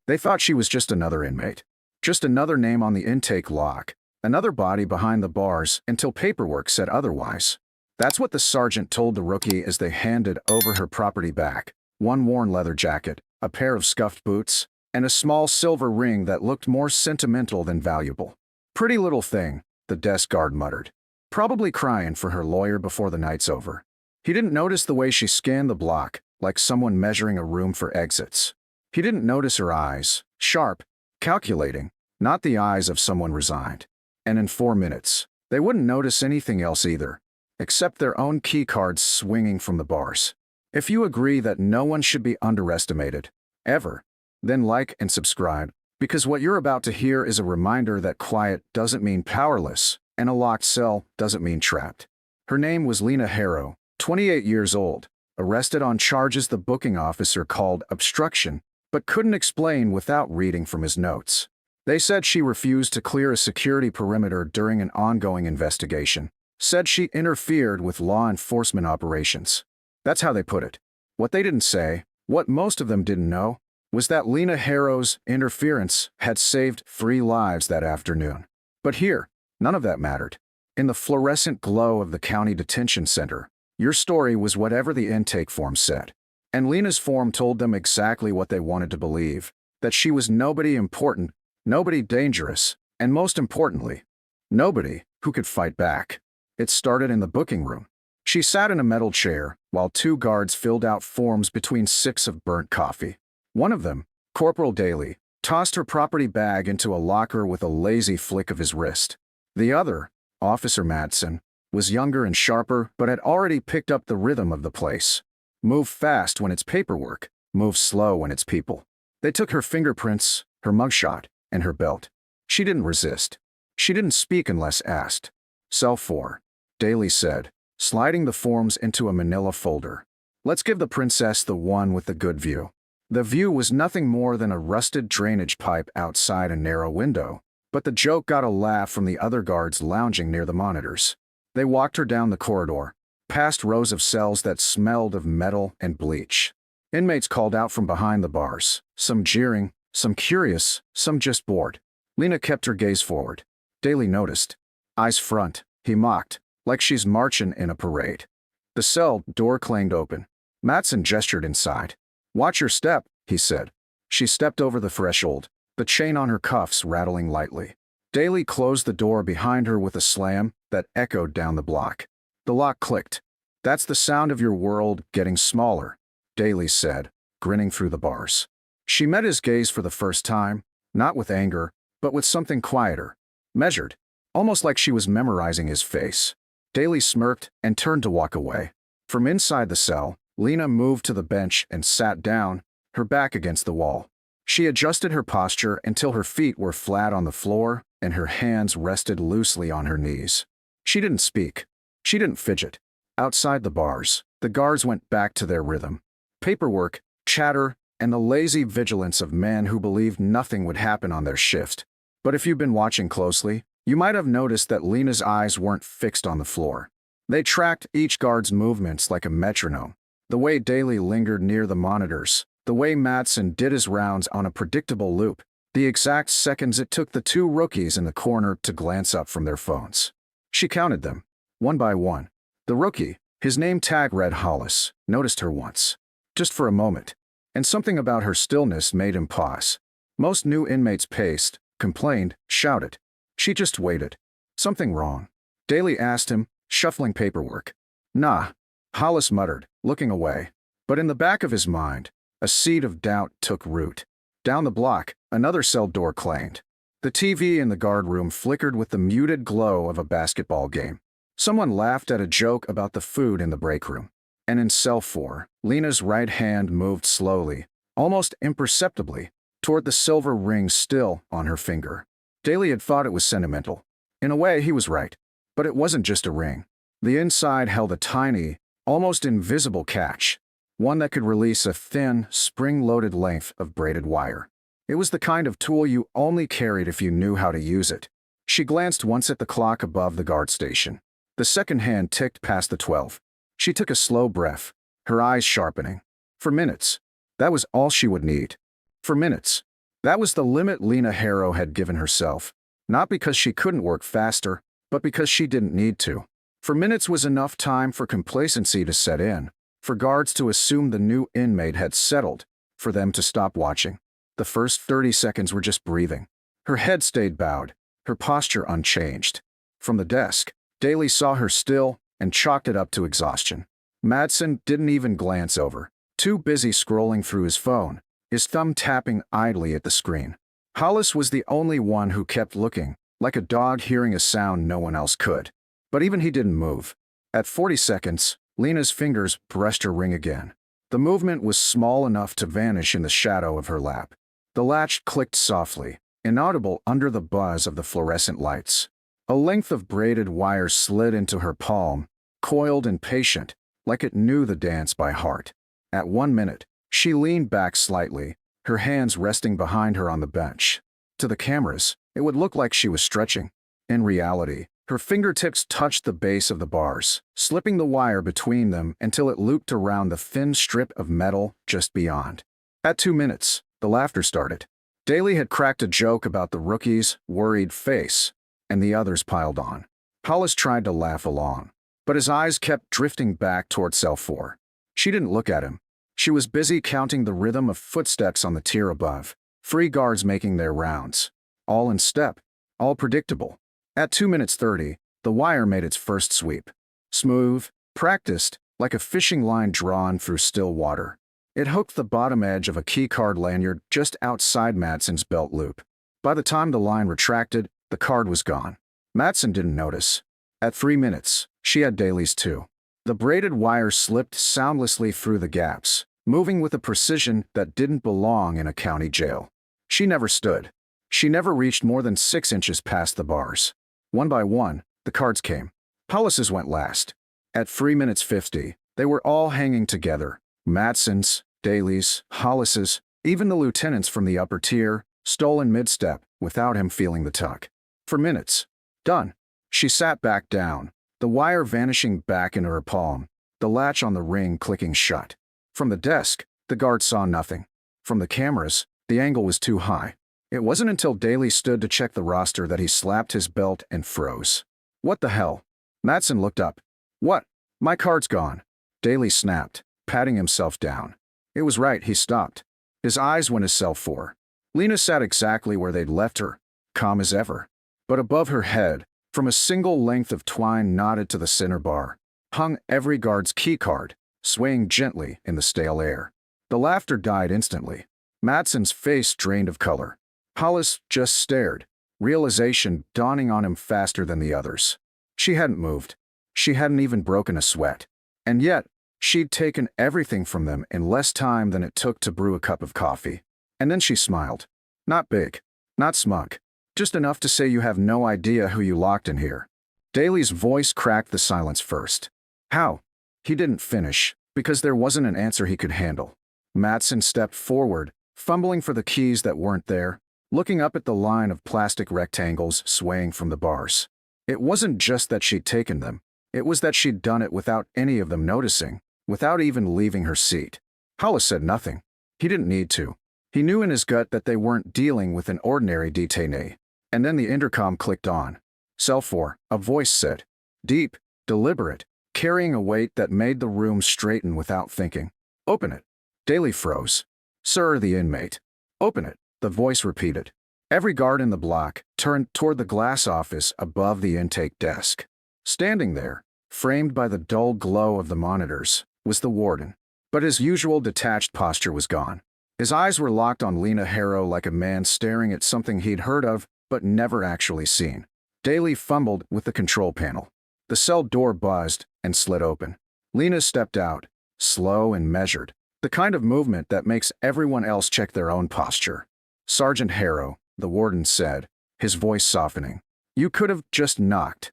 They thought she was just another inmate. Just another name on the intake log. Another body behind the bars until paperwork said otherwise. That's what the sergeant told the rookie as they handed over her property back. One worn leather jacket, a pair of scuffed boots, and a small silver ring that looked more sentimental than valuable. Pretty little thing, the desk guard muttered. Probably crying for her lawyer before the night's over. He didn't notice the way she scanned the block, like someone measuring a room for exits. He didn't notice her eyes, sharp, calculating, not the eyes of someone resigned. And in 4 minutes, they wouldn't notice anything else either, except their own keycards swinging from the bars. If you agree that no one should be underestimated, ever, then like and subscribe, because what you're about to hear is a reminder that quiet doesn't mean powerless, and a locked cell doesn't mean trapped. Her name was Lena Harrow, 28 years old, arrested on charges the booking officer called obstruction, but couldn't explain without reading from his notes. They said she refused to clear a security perimeter during an ongoing investigation. Said she interfered with law enforcement operations. That's how they put it. What they didn't say, what most of them didn't know, was that Lena Harrow's interference had saved 3 lives that afternoon. But here, none of that mattered. In the fluorescent glow of the county detention center, your story was whatever the intake form said. And Lena's form told them exactly what they wanted to believe, that she was nobody important, nobody dangerous, and most importantly, nobody who could fight back. It started in the booking room. She sat in a metal chair while 2 guards filled out forms between 6 of burnt coffee. One of them, Corporal Daly, tossed her property bag into a locker with a lazy flick of his wrist. The other, Officer Madsen, was younger and sharper but had already picked up the rhythm of the place. Move fast when it's paperwork, move slow when it's people. They took her fingerprints, her mugshot, and her belt. She didn't resist. She didn't speak unless asked. Cell 4, Daly said, sliding the forms into a manila folder. Let's give the princess the one with the good view. The view was nothing more than a rusted drainage pipe outside a narrow window, but the joke got a laugh from the other guards lounging near the monitors. They walked her down the corridor, past rows of cells that smelled of metal and bleach. Inmates called out from behind the bars, some jeering, some curious, some just bored. Lena kept her gaze forward. Daly noticed. Eyes front, he mocked, like she's marching in a parade. The cell door clanged open. Madsen gestured inside. Watch your step, he said. She stepped over the threshold, the chain on her cuffs rattling lightly. Daly closed the door behind her with a slam that echoed down the block. The lock clicked. That's the sound of your world getting smaller, Daly said, grinning through the bars. She met his gaze for the first time, not with anger, but with something quieter, measured, almost like she was memorizing his face. Daly smirked and turned to walk away. From inside the cell, Lena moved to the bench and sat down, her back against the wall. She adjusted her posture until her feet were flat on the floor and her hands rested loosely on her knees. She didn't speak. She didn't fidget. Outside the bars, the guards went back to their rhythm. Paperwork, chatter, and the lazy vigilance of men who believed nothing would happen on their shift. But if you've been watching closely, you might have noticed that Lena's eyes weren't fixed on the floor. They tracked each guard's movements like a metronome. The way Daly lingered near the monitors, the way Madsen did his rounds on a predictable loop, the exact seconds it took the 2 rookies in the corner to glance up from their phones. She counted them, one by one. The rookie, his name tag read Hollis, noticed her once. Just for a moment. And something about her stillness made him pause. Most new inmates paced, complained, shouted. She just waited. Something wrong? Daly asked him, shuffling paperwork. Nah, Hollis muttered, looking away. But in the back of his mind, a seed of doubt took root. Down the block, another cell door clanged. The TV in the guard room flickered with the muted glow of a basketball game. Someone laughed at a joke about the food in the break room. And in cell 4, Lena's right hand moved slowly, almost imperceptibly, toward the silver ring still on her finger. Daly had thought it was sentimental. In a way, he was right. But it wasn't just a ring. The inside held a tiny, almost invisible catch, one that could release a thin, spring-loaded length of braided wire. It was the kind of tool you only carried if you knew how to use it. She glanced once at the clock above the guard station. The second hand ticked past the 12. She took a slow breath, her eyes sharpening. For minutes. That was all she would need. For minutes. That was the limit Lena Harrow had given herself, not because she couldn't work faster, but because she didn't need to. For minutes was enough time for complacency to set in, for guards to assume the new inmate had settled, for them to stop watching. The first 30 seconds were just breathing. Her head stayed bowed, her posture unchanged. From the desk, Daly saw her still and chalked it up to exhaustion. Madsen didn't even glance over, too busy scrolling through his phone, his thumb tapping idly at the screen. Hollis was the only one who kept looking, like a dog hearing a sound no one else could. But even he didn't move. At 40 seconds, Lena's fingers brushed her ring again. The movement was small enough to vanish in the shadow of her lap. The latch clicked softly, inaudible under the buzz of the fluorescent lights. A length of braided wire slid into her palm, coiled and patient, like it knew the dance by heart. At 1 minute, she leaned back slightly, her hands resting behind her on the bench. To the cameras, it would look like she was stretching. In reality, her fingertips touched the base of the bars, slipping the wire between them until it looped around the thin strip of metal just beyond. At 2 minutes, the laughter started. Daly had cracked a joke about the rookie's worried face, and the others piled on. Hollis tried to laugh along, but his eyes kept drifting back toward cell 4. She didn't look at him. She was busy counting the rhythm of footsteps on the tier above, free guards making their rounds. All in step, all predictable. At 2 minutes 30, the wire made its first sweep. Smooth, practiced, like a fishing line drawn through still water. It hooked the bottom edge of a keycard lanyard just outside Madsen's belt loop. By the time the line retracted, the card was gone. Madsen didn't notice. At 3 minutes, she had Daly's too. The braided wire slipped soundlessly through the gaps, moving with a precision that didn't belong in a county jail. She never stood. She never reached more than 6 inches past the bars. One by one, the cards came. Hollis's went last. At 3 minutes 50, they were all hanging together. Madsen's, Daly's, Hollis's, even the lieutenants from the upper tier, stole in mid-step without him feeling the tug. For minutes. Done. She sat back down, the wire vanishing back into her palm, the latch on the ring clicking shut. From the desk, the guard saw nothing. From the cameras, the angle was too high. It wasn't until Daly stood to check the roster that he slapped his belt and froze. What the hell? Madsen looked up. What? My card's gone. Daly snapped, patting himself down. It was right, he stopped. His eyes went to cell 4. Lena sat exactly where they'd left her, calm as ever. But above her head, from a single length of twine knotted to the center bar, hung every guard's keycard, swaying gently in the stale air. The laughter died instantly. Madsen's face drained of color. Hollis just stared, realization dawning on him faster than the others. She hadn't moved. She hadn't even broken a sweat. And yet, she'd taken everything from them in less time than it took to brew a cup of coffee. And then she smiled. Not big, not smug. Just enough to say you have no idea who you locked in here. Daly's voice cracked the silence first. How? He didn't finish, because there wasn't an answer he could handle. Madsen stepped forward, fumbling for the keys that weren't there, looking up at the line of plastic rectangles swaying from the bars. It wasn't just that she'd taken them. It was that she'd done it without any of them noticing, without even leaving her seat. Hollis said nothing. He didn't need to. He knew in his gut that they weren't dealing with an ordinary detainee. And then the intercom clicked on. Cell 4, a voice said. Deep, deliberate, carrying a weight that made the room straighten without thinking. Open it. Daly froze. Sir, the inmate. Open it, the voice repeated. Every guard in the block turned toward the glass office above the intake desk. Standing there, framed by the dull glow of the monitors, was the warden. But his usual detached posture was gone. His eyes were locked on Lena Harrow like a man staring at something he'd heard of but never actually seen. Daly fumbled with the control panel. The cell door buzzed and slid open. Lena stepped out, slow and measured, the kind of movement that makes everyone else check their own posture. Sergeant Harrow, the warden said, his voice softening. You could have just knocked.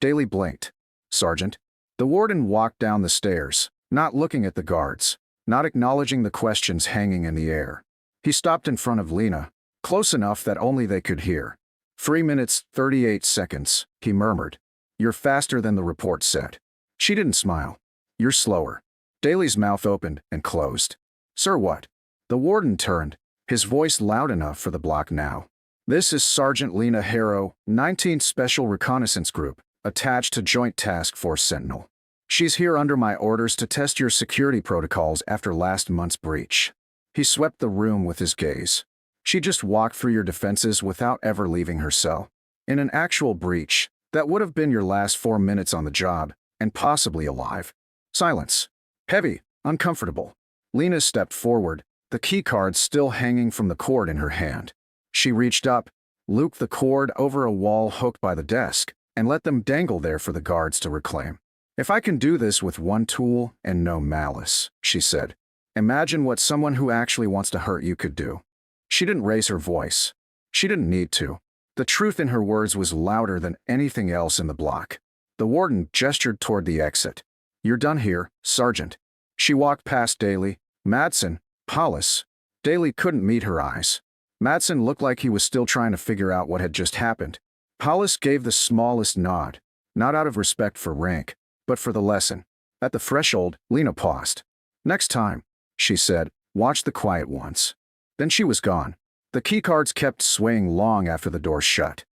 Daly blinked. Sergeant. The warden walked down the stairs, not looking at the guards, not acknowledging the questions hanging in the air. He stopped in front of Lena, close enough that only they could hear. 3 minutes, 38 seconds, he murmured. You're faster than the report said. She didn't smile. You're slower. Daly's mouth opened and closed. Sir, what? The warden turned, his voice loud enough for the block now. "This is Sergeant Lena Harrow, 19th Special Reconnaissance Group, attached to Joint Task Force Sentinel. She's here under my orders to test your security protocols after last month's breach." He swept the room with his gaze. "She just walked through your defenses without ever leaving her cell. In an actual breach, that would have been your last 4 minutes on the job, and possibly alive." Silence. Heavy, uncomfortable. Lena stepped forward, the keycard still hanging from the cord in her hand. She reached up, looped the cord over a wall hooked by the desk, and let them dangle there for the guards to reclaim. "If I can do this with one tool and no malice," she said, "imagine what someone who actually wants to hurt you could do." She didn't raise her voice. She didn't need to. The truth in her words was louder than anything else in the block. The warden gestured toward the exit. "You're done here, Sergeant." She walked past Daly, Madsen, Paulus. Daly couldn't meet her eyes. Madsen looked like he was still trying to figure out what had just happened. Paulus gave the smallest nod, not out of respect for rank, but for the lesson. At the threshold, Lena paused. "Next time," she said, "watch the quiet ones." Then she was gone. The keycards kept swaying long after the door shut.